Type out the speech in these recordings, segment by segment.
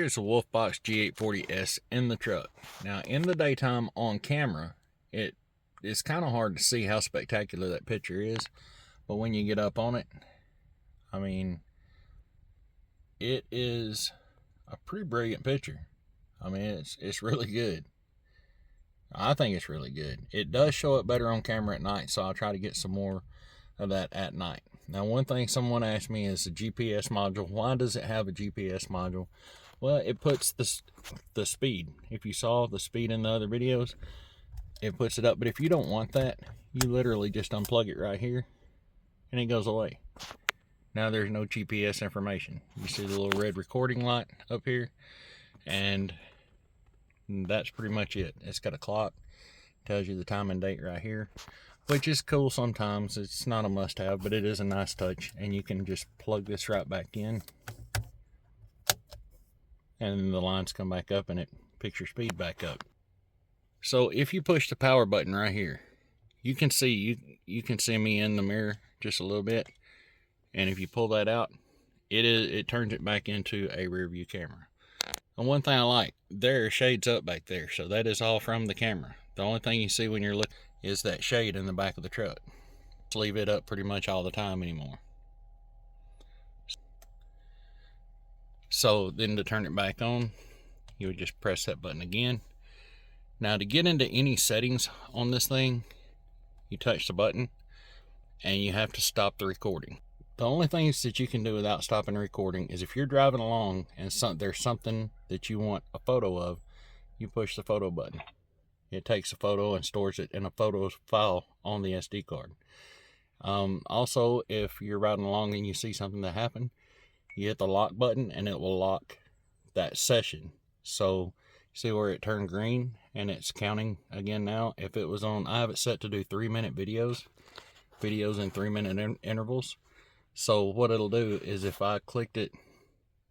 is the Wolfbox G840S in the truck. Now, in the daytime on camera, it's kind of hard to see how spectacular that picture is, but when you get up on it, I mean, it is a pretty brilliant picture. I mean, it's really good. I think it's really good. It does show up better on camera at night, so I'll try to get some more of that at night. Now, one thing someone asked me is the GPS module. Why does it have a GPS module? Well, it puts the speed. If you saw the speed in the other videos, it puts it up. But if you don't want that, you literally just unplug it right here and it goes away. Now there's no GPS information. You see the little red recording light up here, and that's pretty much it. It's got a clock, tells you the time and date right here, which is cool sometimes. It's not a must-have, but it is a nice touch, and you can just plug this right back in, and then the lines come back up and it picks your speed back up. So if you push the power button right here, you can see me in the mirror just a little bit, and if you pull that out, it turns it back into a rear view camera. And one thing I like, there shades up back there, so that is all from the camera. The only thing you see when you're looking is that shade in the back of the truck. Just leave it up pretty much all the time anymore. So then to turn it back on, you would just press that button again. Now to get into any settings on this thing, you touch the button and you have to stop the recording. The only things that you can do without stopping the recording is if you're driving along and there's something that you want a photo of, you push the photo button. It takes a photo and stores it in a photo file on the SD card. Also, if you're riding along and you see something that happened, you hit the lock button and it will lock that session. So see where it turned green and it's counting again now. If it was on, I have it set to do 3-minute videos in 3-minute intervals. So what it'll do is if I clicked it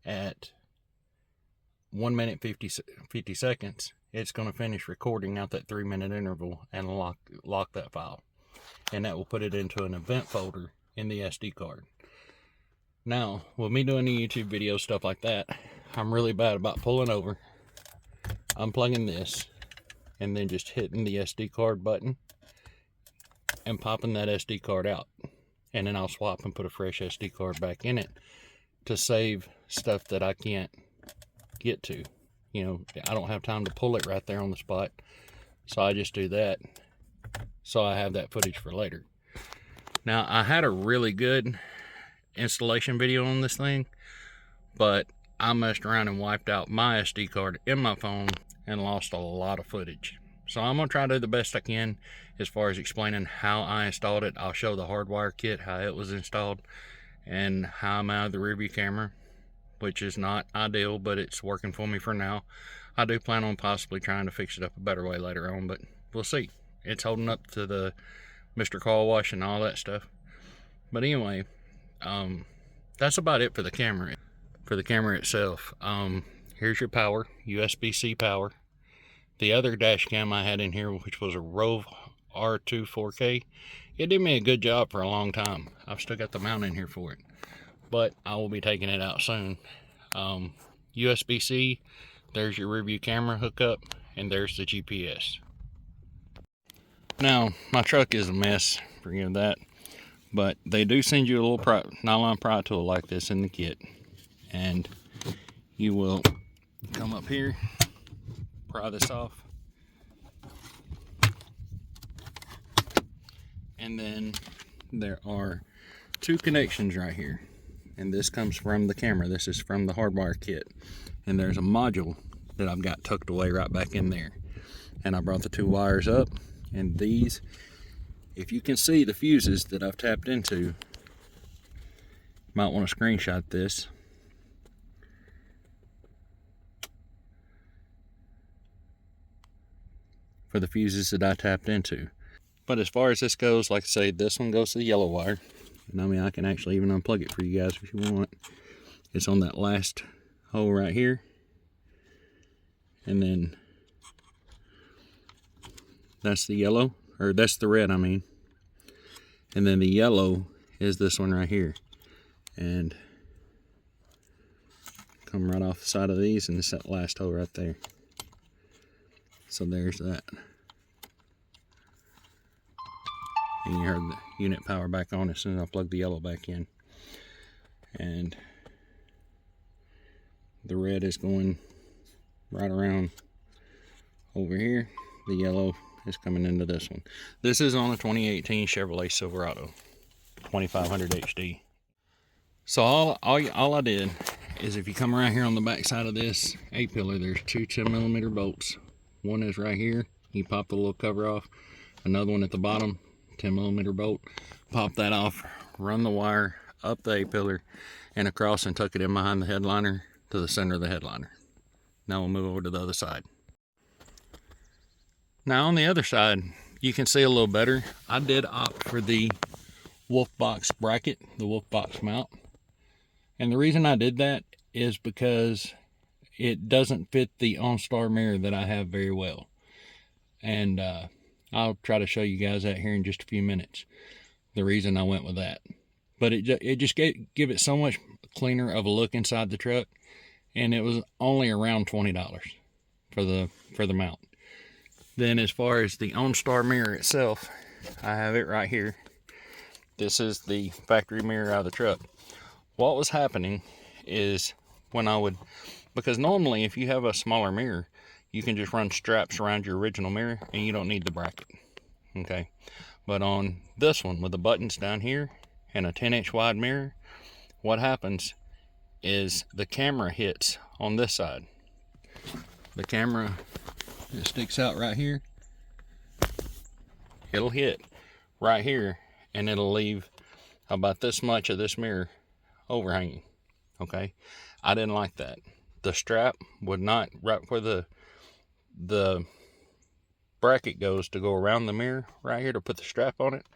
at 1 minute 50 seconds, it's going to finish recording out that 3-minute interval and lock that file. And that will put it into an event folder in the SD card. Now, with me doing the YouTube video, stuff like that, I'm really bad about pulling over, unplugging this, and then just hitting the SD card button and popping that SD card out. And then I'll swap and put a fresh SD card back in it to save stuff that I can't get to. You know, I don't have time to pull it right there on the spot, so I just do that so I have that footage for later. Now, I had a really good installation video on this thing, but I messed around and wiped out my SD card in my phone and lost a lot of footage. So I'm going to try to do the best I can as far as explaining how I installed it. I'll show the Hardwire Kit, how it was installed, and how I'm out of the rearview camera, which is not ideal, but it's working for me for now. I do plan on possibly trying to fix it up a better way later on, but we'll see. It's holding up to the Mr. Car Wash and all that stuff. But anyway, that's about it for the camera. For the camera itself, here's your power, USB-C power. The other dash cam I had in here, which was a Rove R2 4K, it did me a good job for a long time. I've still got the mount in here for it, but I will be taking it out soon. USB-C, there's your rearview camera hookup, and there's the GPS. Now, my truck is a mess, forgive that, but they do send you a little nylon pry tool like this in the kit, and you will come up here, pry this off, and then there are 2 connections right here, and this comes from the camera. This is from the Hardwire Kit, and there's a module that I've got tucked away right back in there, and I brought the 2 wires up, and these, if you can see the fuses that I've tapped into, you might want to screenshot this. For the fuses that I tapped into. But as far as this goes, like I say, this one goes to the yellow wire, and I mean, I can actually even unplug it for you guys if you want. It's on that last hole right here, and then that's the yellow, or that's the red, I mean, and then the yellow is this one right here. And come right off the side of these, and it's that last hole right there. So there's that. And you heard the unit power back on as soon as I plug the yellow back in. And the red is going right around over here. The yellow is coming into this one. This is on a 2018 Chevrolet Silverado 2500 HD. So all I did is, if you come around here on the back side of this A-pillar, there's two 10mm bolts. One is right here. You pop the little cover off. Another one at the bottom, 10mm bolt. Pop that off, run the wire up the A-pillar and across, and tuck it in behind the headliner to the center of the headliner. Now we'll move over to the other side. Now on the other side, you can see a little better. I did opt for the Wolfbox bracket, the Wolfbox mount. And the reason I did that is because it doesn't fit the OnStar mirror that I have very well. And I'll try to show you guys that here in just a few minutes, the reason I went with that. But it just give it so much cleaner of a look inside the truck, and it was only around $20 for the mount. Then as far as the OnStar mirror itself, I have it right here. This is the factory mirror out of the truck. What was happening is, when I would, because normally if you have a smaller mirror, you can just run straps around your original mirror and you don't need the bracket, okay? But on this one, with the buttons down here and a 10-inch wide mirror, what happens is the camera hits on this side. The camera, it sticks out right here. It'll hit right here, and it'll leave about this much of this mirror overhanging, okay? I didn't like that. The strap would not, right where the bracket goes to go around the mirror right here to put the strap on it,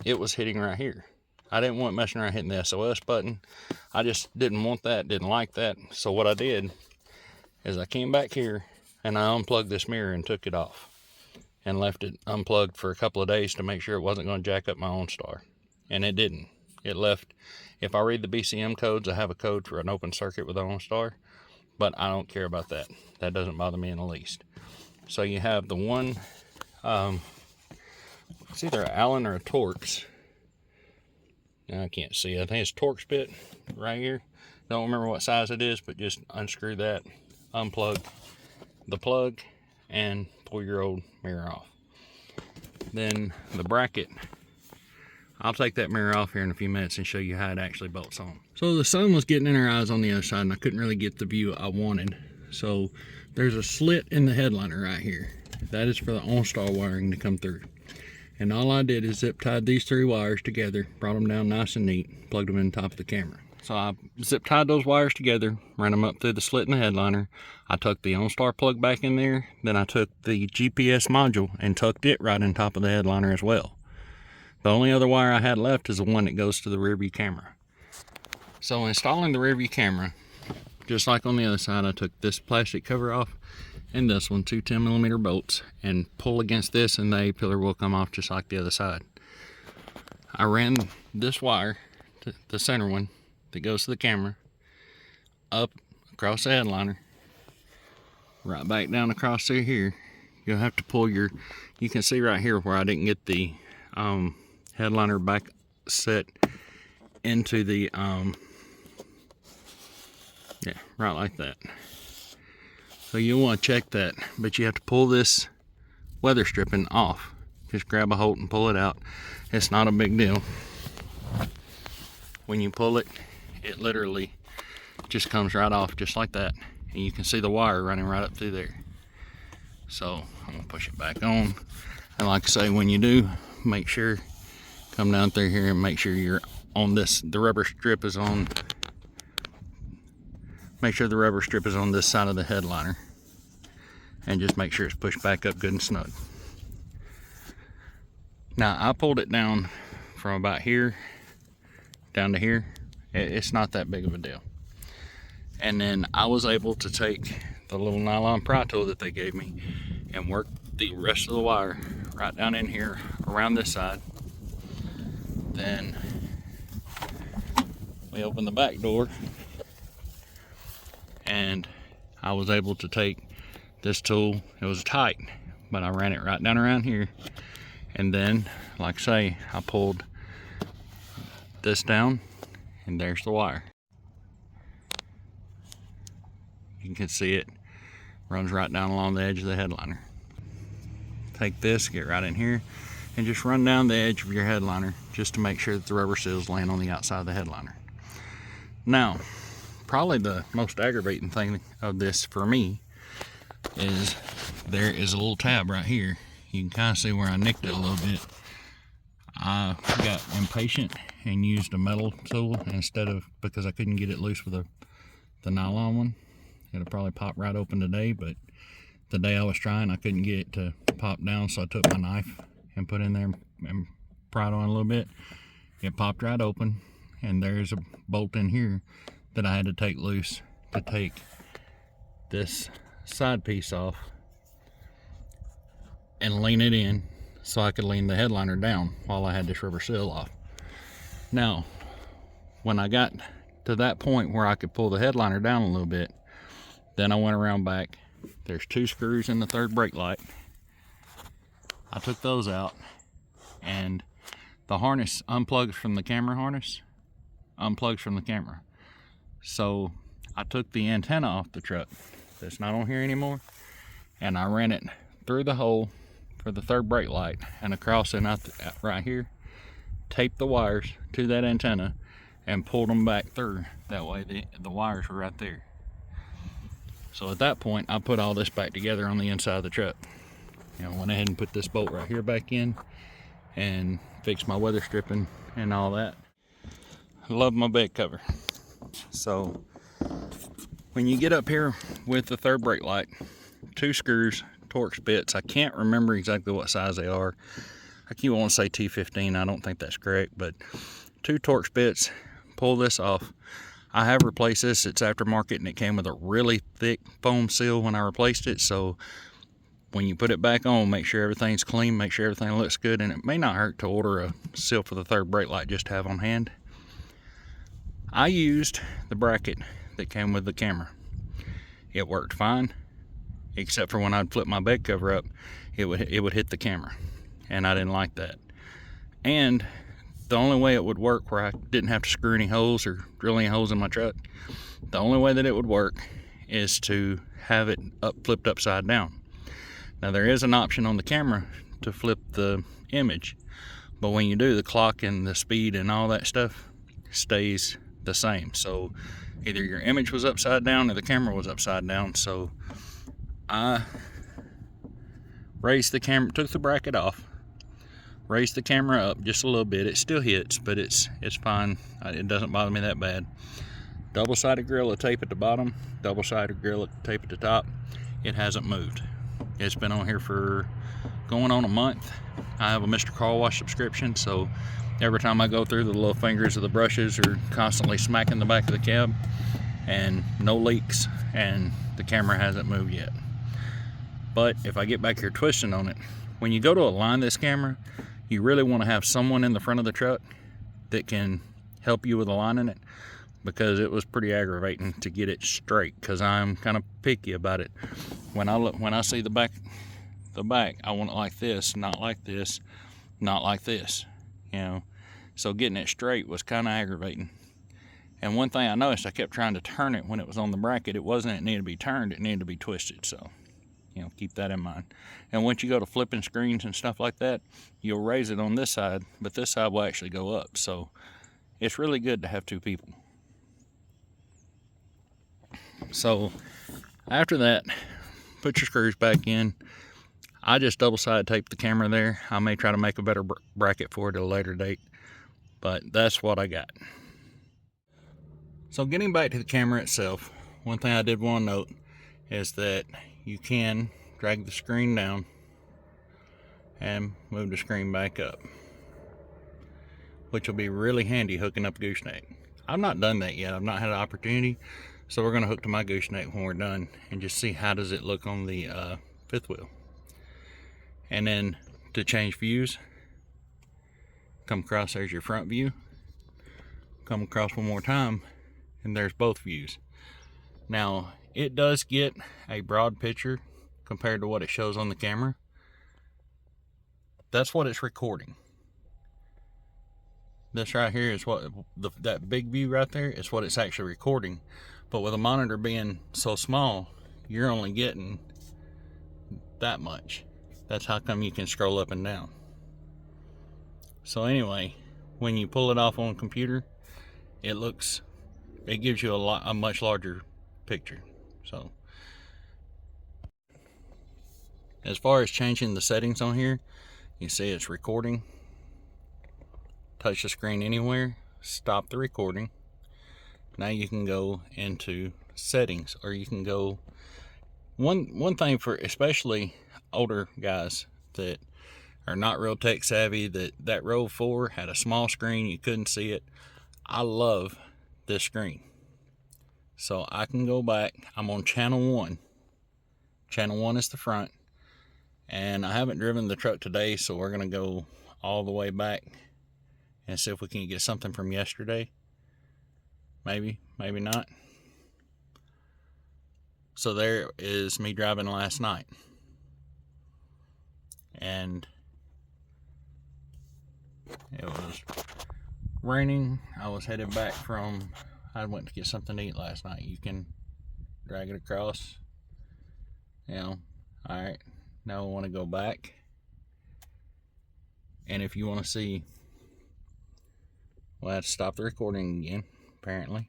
it was hitting right here. I didn't want messing around hitting the SOS button. I just didn't want that, didn't like that. So what I did is I came back here and I unplugged this mirror and took it off and left it unplugged for a couple of days to make sure it wasn't going to jack up my OnStar. And it didn't. It left. If I read the BCM codes, I have a code for an open circuit with OnStar, but I don't care about that. That doesn't bother me in the least. So you have the one, it's either an Allen or a Torx. I can't see. I think it's Torx bit right here. Don't remember what size it is, but just unscrew that, unplug the plug, and pull your old mirror off. Then the bracket, I'll take that mirror off here in a few minutes and show you how it actually bolts on. So the sun was getting in our eyes on the other side, and I couldn't really get the view I wanted. So there's a slit in the headliner right here. That is for the OnStar wiring to come through. And all I did is zip tied these three wires together, brought them down nice and neat, plugged them in the top of the camera. So I zip tied those wires together, ran them up through the slit in the headliner. I tucked the OnStar plug back in there. Then I took the GPS module and tucked it right on top of the headliner as well. The only other wire I had left is the one that goes to the rear view camera. So installing the rear view camera, just like on the other side, I took this plastic cover off and this one, two 10mm bolts, and pull against this and the A-pillar will come off just like the other side. I ran this wire, to the center one that goes to the camera, up across the headliner, right back down across through here. You'll have to pull your, you can see right here where I didn't get the headliner back set into the, yeah, right like that. So you'll want to check that, but you have to pull this weather stripping off. Just grab a hold and pull it out. It's not a big deal. When you pull it, it literally just comes right off just like that. And you can see the wire running right up through there. So I'm gonna push it back on. And like I say, when you do, make sure, come down through here and make sure you're on this, the rubber strip is on, make sure the rubber strip is on this side of the headliner, and just make sure it's pushed back up good and snug. Now I pulled it down from about here down to here. It's not that big of a deal. And then I was able to take the little nylon pry tool that they gave me and work the rest of the wire right down in here around this side. Then we open the back door and I was able to take this tool. It was tight, but I ran it right down around here, and then, like I say, I pulled this down, and there's the wire. You can see it runs right down along the edge of the headliner. Take this, get right in here, and just run down the edge of your headliner just to make sure that the rubber seals land on the outside of the headliner. Now, probably the most aggravating thing of this for me is there is a little tab right here. You can kind of see where I nicked it a little bit. I got impatient and used a metal tool instead of, because I couldn't get it loose with the nylon one. It'll probably pop right open today, but the day I was trying, I couldn't get it to pop down, so I took my knife and put in there and pried on a little bit. It popped right open, and there's a bolt in here that I had to take loose to take this side piece off and lean it in so I could lean the headliner down while I had this rubber seal off. Now, when I got to that point where I could pull the headliner down a little bit, then I went around back. There's 2 screws in the third brake light. I took those out, and the harness unplugs from the camera harness, unplugs from the camera. So I took the antenna off the truck that's not on here anymore, and I ran it through the hole for the third brake light and across and out right here, taped the wires to that antenna and pulled them back through. That way the wires were right there. So at that point, I put all this back together on the inside of the truck. You know, went ahead and put this bolt right here back in and fixed my weather stripping and all that. I love my bed cover. So when you get up here with the third brake light, 2 screws, Torx bits. I can't remember exactly what size they are. I keep wanting to say T15. I don't think that's correct, but 2 Torx bits. Pull this off. I have replaced this. It's aftermarket, and it came with a really thick foam seal when I replaced it. So when you put it back on, make sure everything's clean, make sure everything looks good, and it may not hurt to order a seal for the third brake light just to have on hand. I used the bracket that came with the camera. It worked fine, except for when I'd flip my bed cover up, it would hit the camera, and I didn't like that. And the only way it would work where I didn't have to screw any holes or drill any holes in my truck, the only way that it would work is to have it flipped upside down. Now there is an option on the camera to flip the image, but when you do, the clock and the speed and all that stuff stays the same. So either your image was upside down or the camera was upside down. So I raised the camera, took the bracket off, raised the camera up just a little bit. It still hits, but it's fine. It doesn't bother me that bad. Double-sided Gorilla tape at the bottom, double-sided Gorilla tape at the top. It hasn't moved. It's been on here for going on a month. I have a Mr. Car Wash subscription, so every time I go through, the little fingers of the brushes are constantly smacking the back of the cab, and no leaks, and the camera hasn't moved yet. But if I get back here twisting on it, when you go to align this camera, you really want to have someone in the front of the truck that can help you with aligning it, because it was pretty aggravating to get it straight, because I'm kind of picky about it. When I see the back, I want it like this, not like this, not like this, you know. So getting it straight was kind of aggravating. And one thing I noticed, I kept trying to turn it when it was on the bracket. It wasn't it needed to be turned, it needed to be twisted. So, you know, keep that in mind. And once you go to flipping screens and stuff like that, you'll raise it on this side, but this side will actually go up. So it's really good to have 2 people. So after that, put your screws back in. I just double-sided taped the camera there. I may try to make a better bracket for it at a later date, but that's what I got. So getting back to the camera itself, one thing I did want to note is that you can drag the screen down and move the screen back up, which will be really handy hooking up Gooseneck. I've not done that yet. I've not had an opportunity, so we're going to hook to my Gooseneck when we're done and just see how does it look on the 5th wheel. And then to change views, come across, there's your front view, come across one more time, and there's both views. Now It does get a broad picture compared to what it shows on the camera. That's what it's recording. This right here is what that big view right there is what it's actually recording. But with a monitor being so small, you're only getting that much. That's how come you can scroll up and down. So anyway, when you pull it off on a computer, it gives you a much larger picture. So as far as changing the settings on here, you see it's recording. Touch the screen anywhere, stop the recording. Now you can go into settings, or you can go one thing for especially older guys that are not real tech savvy, that Rove 4 had a small screen, you couldn't see it. I love this screen. So I can go back. I'm on channel 1. Channel 1 is the front, and I haven't driven the truck today, so we're gonna go all the way back and see if we can get something from yesterday. Maybe not. So there is me driving last night, and it was raining. I was headed back I went to get something to eat last night. You can drag it across, all right, now I want to go back, and if you want to see, well, I have to stop the recording again, apparently.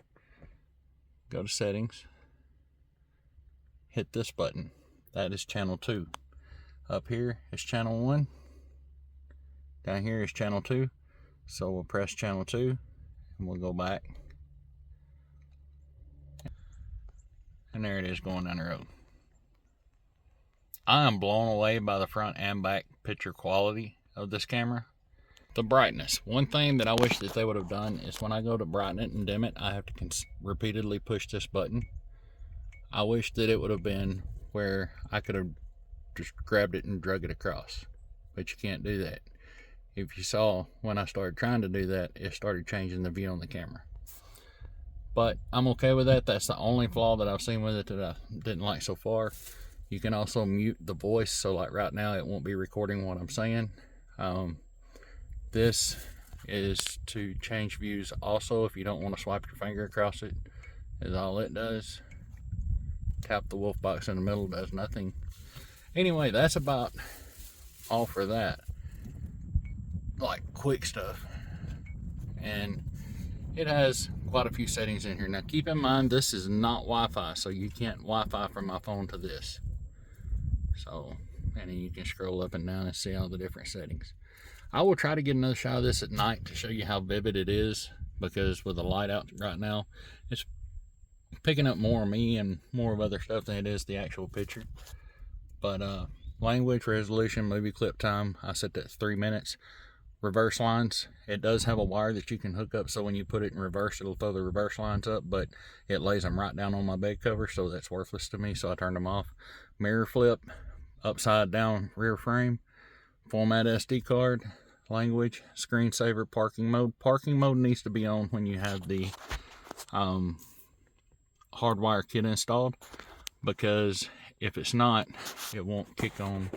Go to settings, hit this button. That is channel 2. Up here is channel 1. Down here is channel 2. So we'll press channel 2 and we'll go back. And there it is going down the road. I am blown away by the front and back picture quality of this camera. The brightness. One thing that I wish that they would have done is when I go to brighten it and dim it, I have to repeatedly push this button. I wish that it would have been where I could have just grabbed it and drug it across, but you can't do that. If you saw when I started trying to do that, it started changing the view on the camera. But I'm okay with that. That's the only flaw that I've seen with it that I didn't like so far. You can also mute the voice, so like right now it won't be recording what I'm saying. This is to change views also. If you don't want to swipe your finger across it, is all it does. Tap the Wolfbox in the middle, does nothing. Anyway, that's about all for that. Like quick stuff. And it has quite a few settings in here. Now keep in mind, this is not Wi-Fi, so you can't Wi-Fi from my phone to this. So, and then you can scroll up and down and see all the different settings. I will try to get another shot of this at night to show you how vivid it is, because with the light out right now, it's picking up more of me and more of other stuff than it is the actual picture. But language, resolution, movie clip time, I set that 3 minutes. Reverse lines, it does have a wire that you can hook up, so when you put it in reverse, it'll throw the reverse lines up, but it lays them right down on my bed cover, so that's worthless to me, so I turned them off. Mirror flip, upside down rear frame, format SD card, language, screensaver, parking mode. Parking mode needs to be on when you have the Hardwire Kit installed, because if it's not, it won't kick on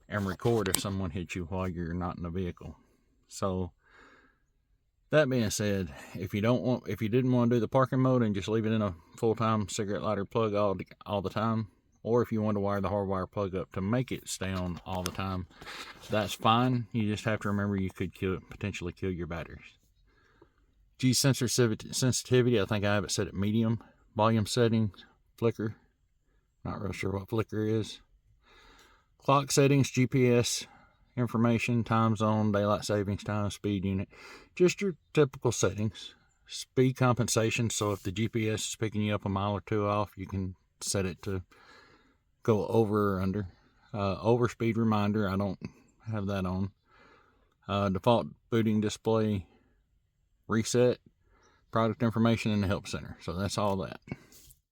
and record if someone hits you while you're not in the vehicle. So that being said, if you didn't want to do the parking mode and just leave it in a full-time cigarette lighter plug all the time, or if you want to wire the hardwire plug up to make it stay on all the time, that's fine. You just have to remember you could potentially kill your batteries. G sensor sensitivity, I think I have it set at medium. Volume settings, flicker, not real sure what flicker is. Clock settings, GPS information, time zone, daylight savings time, speed unit, just your typical settings. Speed compensation, so if the GPS is picking you up a mile or two off, you can set it to go over or under. Overspeed reminder, I don't have that on. Default booting display, reset, product information, and the help center. So that's all that.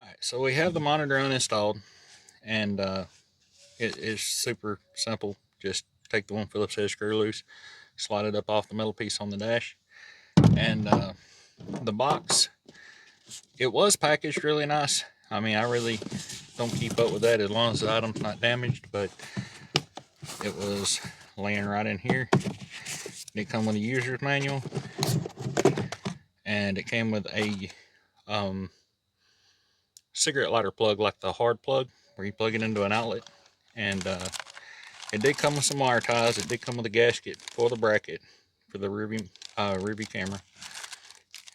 Alright, so we have the monitor uninstalled, and it is super simple. Just take the one Phillips head screw loose, slide it up off the metal piece on the dash, and the box, it was packaged really nice. I mean, I really don't keep up with that as long as the item's not damaged, but it was laying right in here. It came with a user's manual, and it came with a cigarette lighter plug, like the hard plug where you plug it into an outlet. And it did come with some wire ties. It did come with a gasket for the bracket for the Rearview camera.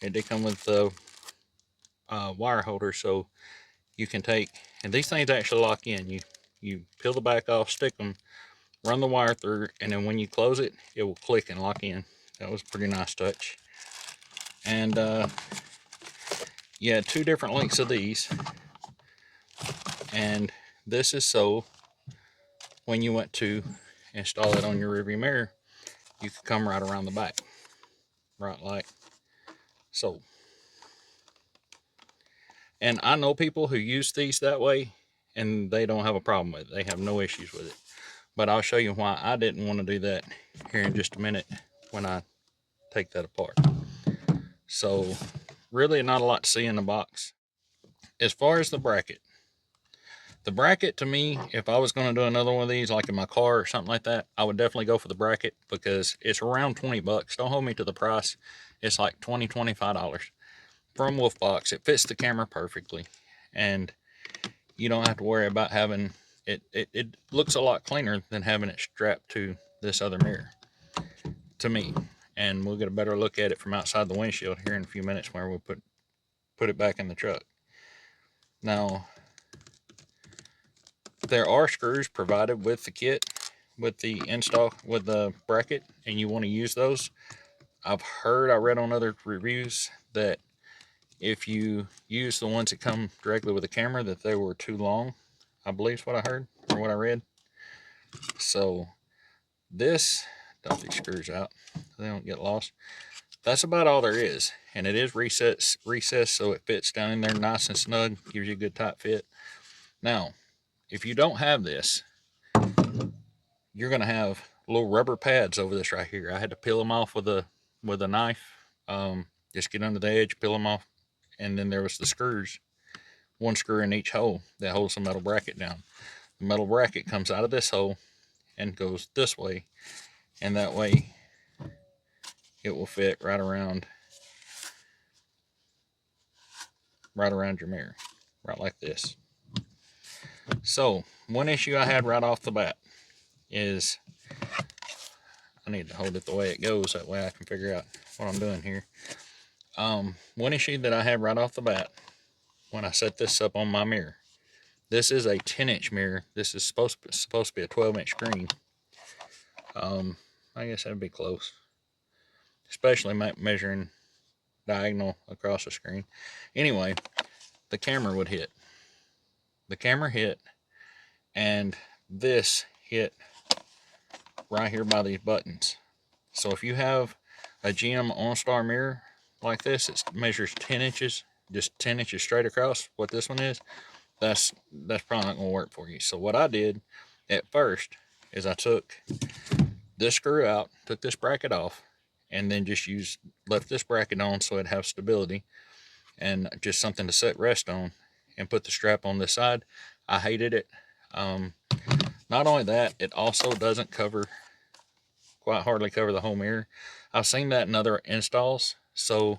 It did come with the wire holder, so you can take, and these things actually lock in. You peel the back off, stick them, run the wire through, and then when you close it, it will click and lock in. That was a pretty nice touch. And yeah, 2 different lengths of these. And this is so when you went to install it on your rearview mirror, you could come right around the back, right like so. And I know people who use these that way, and they don't have a problem with it. They have no issues with it. But I'll show you why I didn't want to do that here in just a minute when I take that apart. So really not a lot to see in the box. As far as the bracket to me, if I was going to do another one of these, like in my car or something like that, I would definitely go for the bracket, because it's around 20 bucks. Don't hold me to the price. It's like $20, $25 from Wolfbox. It fits the camera perfectly, and you don't have to worry about having it. It looks a lot cleaner than having it strapped to this other mirror, to me. And we'll get a better look at it from outside the windshield here in a few minutes, where we'll put it back in the truck. Now, there are screws provided with the kit, with the install, with the bracket, and you want to use those. I read on other reviews that if you use the ones that come directly with the camera, that they were too long. I believe is what I heard, or what I read. So this, dump these screws out so they don't get lost. That's about all there is, and it is recessed so it fits down in there nice and snug, gives you a good tight fit. Now, if you don't have this, you're going to have little rubber pads over this right here. I had to peel them off with a knife. Just get under the edge, peel them off, and then there was the screws, 1 screw in each hole that holds the metal bracket down. The metal bracket comes out of this hole and goes this way, and that way it will fit right around your mirror, right like this. So one issue I had right off the bat is, I need to hold it the way it goes, that way I can figure out what I'm doing here. One issue that I had right off the bat when I set this up on my mirror, this is a 10-inch mirror. This is supposed to be a 12-inch screen. I guess that'd be close, especially measuring diagonal across the screen. Anyway, the camera would hit. The camera hit, and this hit right here by these buttons. So if you have a GM OnStar mirror like this, it measures 10 inches, just 10 inches straight across, what this one is, that's probably not going to work for you. So what I did at first is I took this screw out, took this bracket off, and then just left this bracket on so it'd have stability and just something to set rest on, and put the strap on this side. I hated it. Not only that, it also doesn't quite hardly cover the whole mirror. I've seen that in other installs, so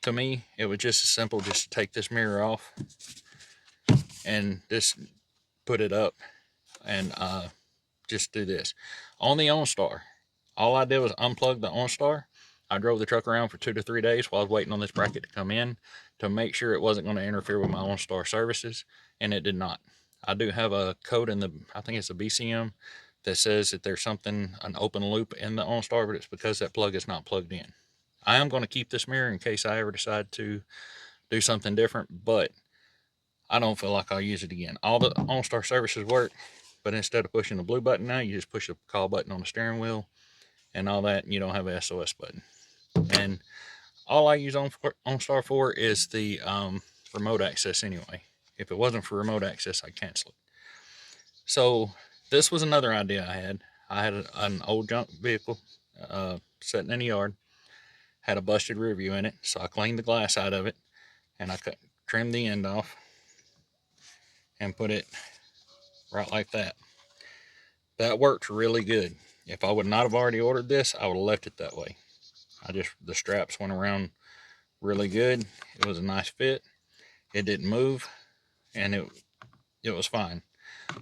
to me it was just as simple just to take this mirror off and just put it up and just do this. On the OnStar, all I did was unplug the OnStar. I drove the truck around for 2 to 3 days while I was waiting on this bracket to come in to make sure it wasn't going to interfere with my OnStar services, and it did not. I do have a code in I think it's a BCM, that says that there's an open loop in the OnStar, but it's because that plug is not plugged in. I am going to keep this mirror in case I ever decide to do something different, but I don't feel like I'll use it again. All the OnStar services work, but instead of pushing the blue button now, you just push the call button on the steering wheel and all that, and you don't have an SOS button. And all I use OnStar for is the remote access anyway. If it wasn't for remote access, I'd cancel it. So this was another idea I had. I had an old junk vehicle sitting in the yard, had a busted rear view in it, so I cleaned the glass out of it, and I trimmed the end off, and put it right like that. That worked really good. If I would not have already ordered this, I would have left it that way. The straps went around really good. It was a nice fit. It didn't move, and it was fine.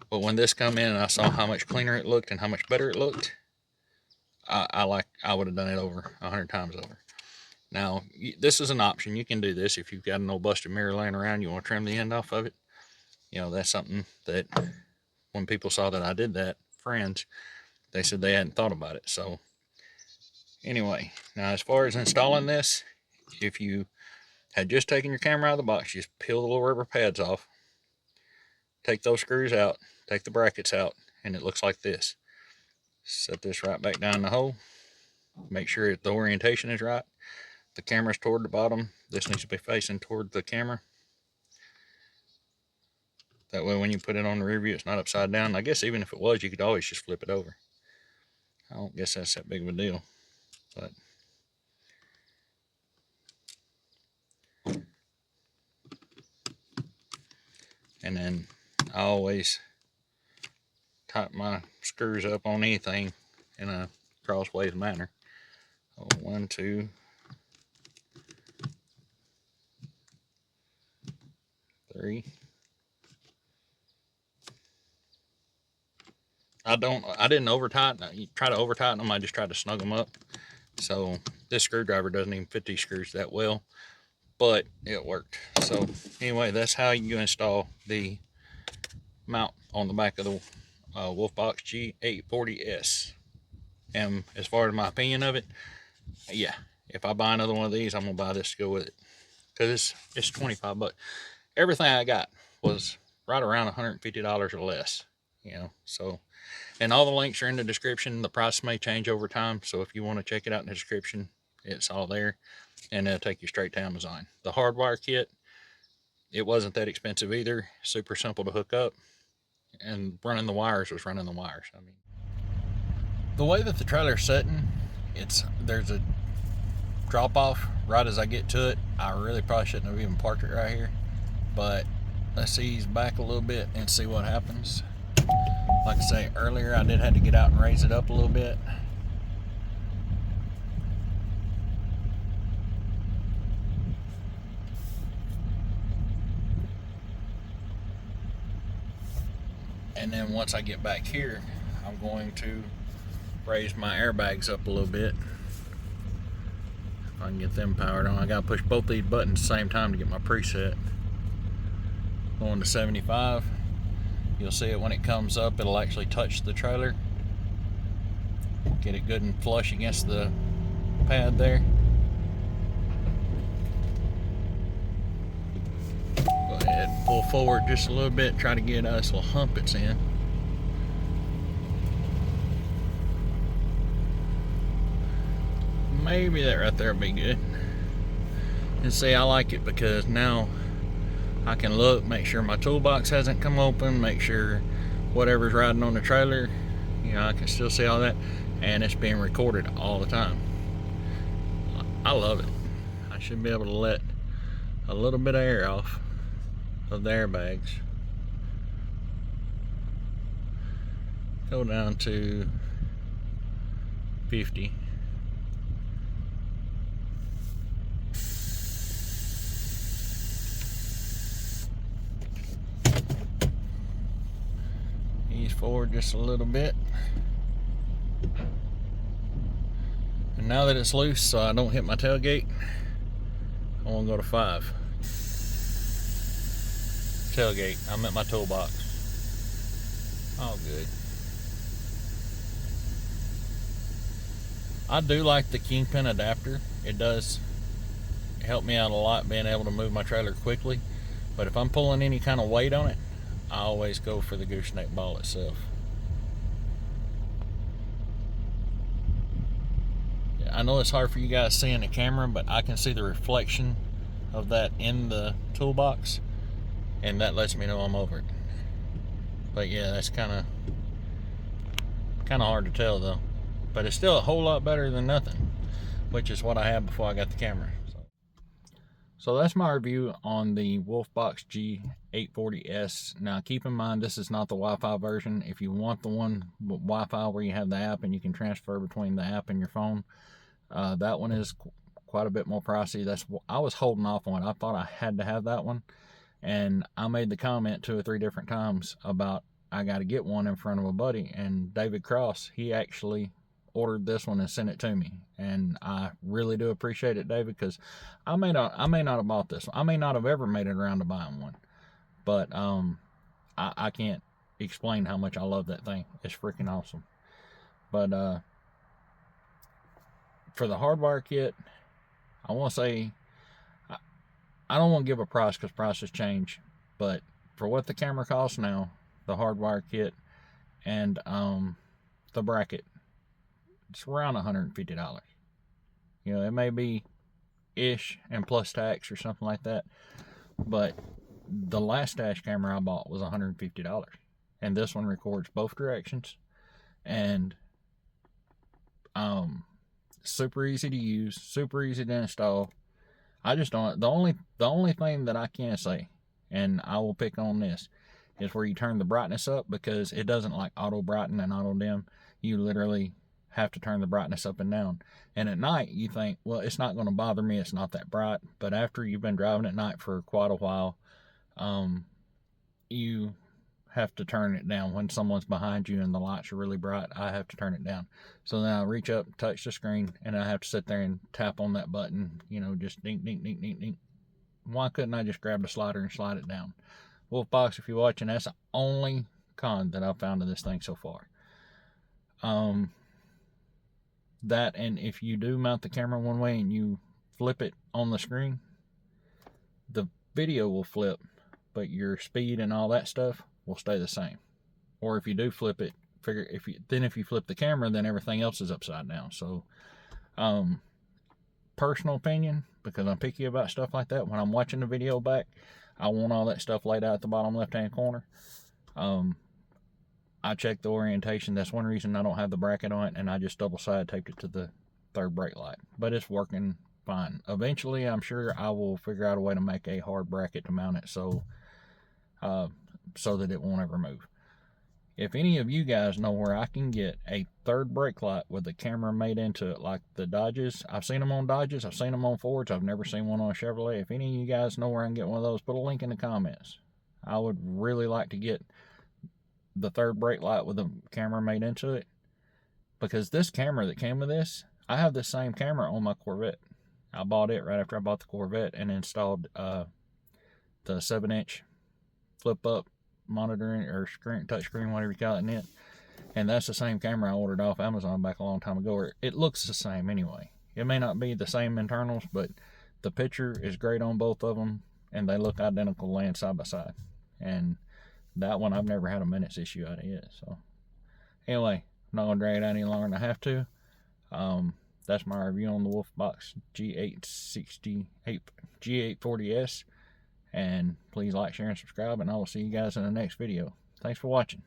But when this come in and I saw how much cleaner it looked and how much better it looked, I would have done it over 100 times over. Now, this is an option. You can do this if you've got an old busted mirror laying around. You want to trim the end off of it. You know, that's something that when people saw that I did that, friends, they said they hadn't thought about it. So anyway, now as far as installing this, if you had just taken your camera out of the box, just peel the little rubber pads off, take those screws out, take the brackets out, and it looks like this. Set this right back down in the hole. Make sure the orientation is right. The camera's toward the bottom. This needs to be facing toward the camera. That way when you put it on the rear view, it's not upside down. I guess even if it was, you could always just flip it over. I don't guess that's that big of a deal. But and then I always tighten my screws up on anything in a crossways manner. 1, 2, 3. I didn't over tighten. You try to over tighten them, I just tried to snug them up. So this screwdriver doesn't even fit these screws that well, but it worked. So anyway, that's how you install the mount on the back of the Wolfbox G840S. And as far as my opinion of it, yeah, if I buy another one of these, I'm gonna buy this to go with it, because it's 25 bucks. Everything I got was right around $150 or less, you know. So, and all the links are in the description. The price may change over time, so if you want to check it out in the description, it's all there, and it'll take you straight to Amazon. The Hardwire Kit, it wasn't that expensive either. Super simple to hook up, and running the wires was running the wires. I mean, the way that the trailer's setting, there's a drop off right as I get to it. I really probably shouldn't have even parked it right here, but let's ease back a little bit and see what happens. Like I say earlier, I did have to get out and raise it up a little bit. And then once I get back here, I'm going to raise my airbags up a little bit. If I can get them powered on. I gotta push both these buttons at the same time to get my preset. Going to 75. You'll see it when it comes up, it'll actually touch the trailer. Get it good and flush against the pad there. Go ahead and pull forward just a little bit, try to get us a little hump it's in. Maybe that right there will be good. And see, I like it because now I can look, make sure my toolbox hasn't come open, make sure whatever's riding on the trailer, you know, I can still see all that, and it's being recorded all the time. I love it. I should be able to let a little bit of air off of the airbags. Go down to 50. Ease forward just a little bit. And now that it's loose, so I don't hit my tailgate, I want to go to 5. Tailgate, I'm at my toolbox. All good. I do like the kingpin adapter. It does help me out a lot being able to move my trailer quickly. But if I'm pulling any kind of weight on it, I always go for the gooseneck ball itself. I know it's hard for you guys to see in the camera, but I can see the reflection of that in the toolbox, and that lets me know I'm over it. But yeah, that's kind of hard to tell though. But it's still a whole lot better than nothing, which is what I had before I got the camera. So, So that's my review on the Wolfbox G840S. Now keep in mind, this is not the Wi-Fi version. If you want the one with Wi-Fi where you have the app and you can transfer between the app and your phone, that one is quite a bit more pricey. I was holding off on it. I thought I had to have that one, and I made the comment 2 or 3 different times about I got to get one in front of a buddy, and David Cross, he actually ordered this one and sent it to me, and I really do appreciate it, David, because I may not have bought this one. I may not have ever made it around to buying one, but I can't explain how much I love that thing. It's freaking awesome. But for the Hardwire Kit, I want to say, I don't want to give a price because prices change, but for what the camera costs now, the Hardwire Kit and the bracket, it's around $150. You know, it may be ish and plus tax or something like that, but the last dash camera I bought was $150, and this one records both directions, and super easy to use, super easy to install. I just don't, the only thing that I can say, and I will pick on this, is where you turn the brightness up, because it doesn't like auto brighten and auto dim. You literally have to turn the brightness up and down. And at night you think, well, it's not going to bother me, it's not that bright. But after you've been driving at night for quite a while, you have to turn it down. When someone's behind you and the lights are really bright, I have to turn it down. So then I reach up, touch the screen, and I have to sit there and tap on that button, you know, just ding, ding, ding, ding, ding. Why couldn't I just grab the slider and slide it down? Wolfbox, if you're watching, that's the only con that I've found of this thing so far. That, and if you do mount the camera one way and you flip it on the screen, the video will flip, but your speed and all that stuff will stay the same. Or if you do flip it, if you flip the camera, then everything else is upside down. So personal opinion, because I'm picky about stuff like that, when I'm watching the video back, I want all that stuff laid out at the bottom left hand corner. I checked the orientation. That's one reason I don't have the bracket on it, and I just double side taped it to the third brake light. But it's working fine. Eventually, I'm sure I will figure out a way to make a hard bracket to mount it so that it won't ever move. If any of you guys know where I can get a third brake light with the camera made into it, like the Dodges, I've seen them on Dodges, I've seen them on Fords, I've never seen one on a Chevrolet. If any of you guys know where I can get one of those, put a link in the comments. I would really like to get the third brake light with a camera made into it, because this camera that came with this, I have this same camera on my Corvette. I bought it right after I bought the Corvette and installed the 7-inch flip up monitoring or screen, touch screen, whatever you call it, in it. And that's the same camera I ordered off Amazon back a long time ago. It looks the same anyway. It may not be the same internals, but the picture is great on both of them, and they look identical laying side by side. And that one I've never had a minutes issue out of it. So anyway, I'm not gonna drag it out any longer than I have to. That's my review on the Wolfbox G840S. And please like, share, and subscribe, and I will see you guys in the next video. Thanks for watching.